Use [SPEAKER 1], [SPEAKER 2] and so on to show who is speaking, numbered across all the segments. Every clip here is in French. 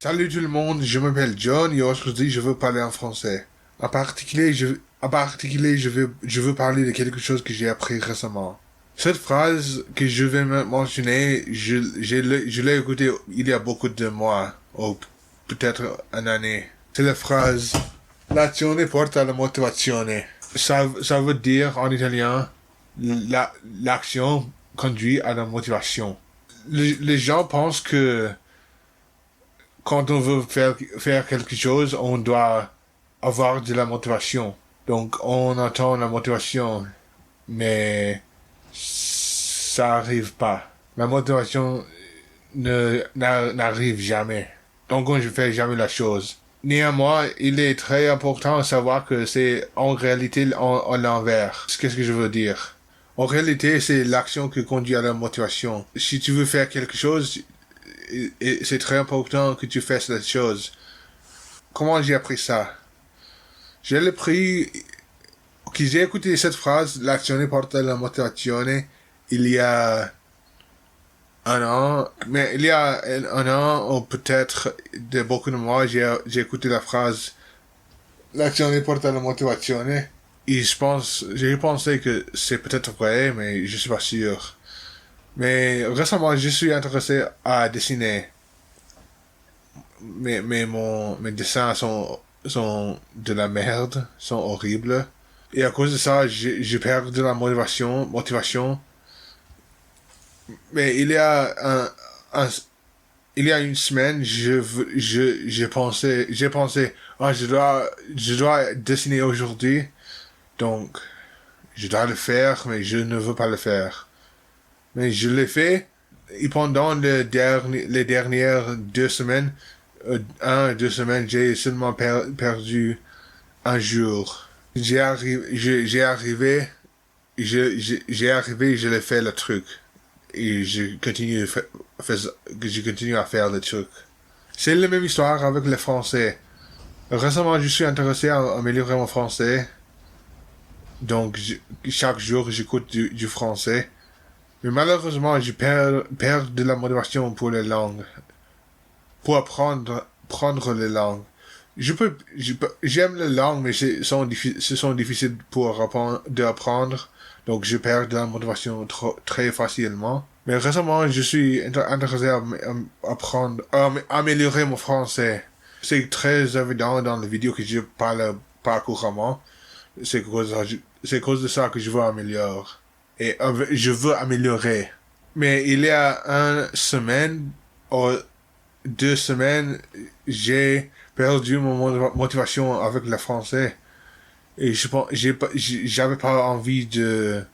[SPEAKER 1] Salut tout le monde, je m'appelle John et aujourd'hui je veux parler en français. En particulier, je veux parler de quelque chose que j'ai appris récemment. Cette phrase que je vais mentionner, je l'ai écoutée il y a beaucoup de mois, ou peut-être une année. C'est la phrase "L'azione porta alla motivazione". Ça veut dire en italien l'action conduit à la motivation. Les gens pensent que quand on veut faire quelque chose, on doit avoir de la motivation. Donc, on attend la motivation, mais ça arrive pas. La motivation n'arrive jamais. Donc, on ne fait jamais la chose. Néanmoins, il est très important de savoir que c'est en réalité en l'envers. Qu'est-ce que je veux dire? En réalité, c'est l'action qui conduit à la motivation. Si tu veux faire quelque chose, et c'est très important que tu fasses la chose. Comment j'ai appris ça? J'ai appris que j'ai écouté cette phrase, l'azione porta la motivazione, il y a un an, mais il y a un an, ou peut-être de beaucoup de mois, j'ai écouté la phrase, l'azione porta la motivazione, et j'ai pensé que c'est peut-être vrai, mais je suis pas sûr. Mais récemment, je suis intéressé à dessiner. Mes dessins sont de la merde, sont horribles. Et à cause de ça, j'ai perdu de la motivation. Mais il y a une semaine, j'ai pensé, ah, je dois dessiner aujourd'hui. Donc, je dois le faire, mais je ne veux pas le faire. Mais je l'ai fait. Et pendant les dernières 2 semaines, 2 semaines, j'ai seulement perdu un jour. J'ai arrivé, je l'ai fait le truc. Et je continue à faire le truc. C'est la même histoire avec le français. Récemment, je suis intéressé à améliorer mon français. Donc, chaque jour, j'écoute du français. Mais malheureusement, je perds de la motivation pour les langues. Pour prendre les langues. J'aime les langues, mais ce sont difficiles d'apprendre. Donc, je perds de la motivation très facilement. Mais récemment, je suis intéressé à apprendre, à améliorer mon français. C'est très évident dans les vidéos que je parle pas couramment. C'est à cause de ça que je veux améliorer. Et je veux améliorer. Mais il y a une semaine, ou 2 semaines, j'ai perdu mon motivation avec le français. Et j'avais pas envie de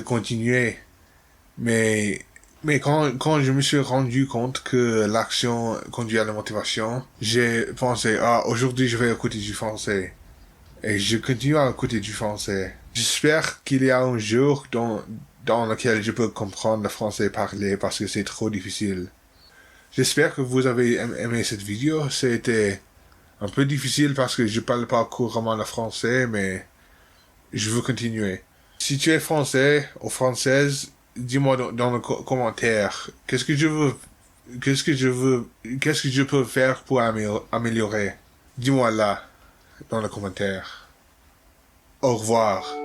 [SPEAKER 1] continuer. Mais quand je me suis rendu compte que l'action conduit à la motivation, j'ai pensé, ah, aujourd'hui je vais écouter du français. Et je continue à écouter du français. J'espère qu'il y a un jour dans lequel je peux comprendre le français parlé parce que c'est trop difficile. J'espère que vous avez aimé cette vidéo. C'était un peu difficile parce que je parle pas couramment le français, mais je veux continuer. Si tu es français ou française, dis-moi dans le commentaire. Qu'est-ce que je peux faire pour améliorer? Dis-moi là, dans le commentaire. Au revoir.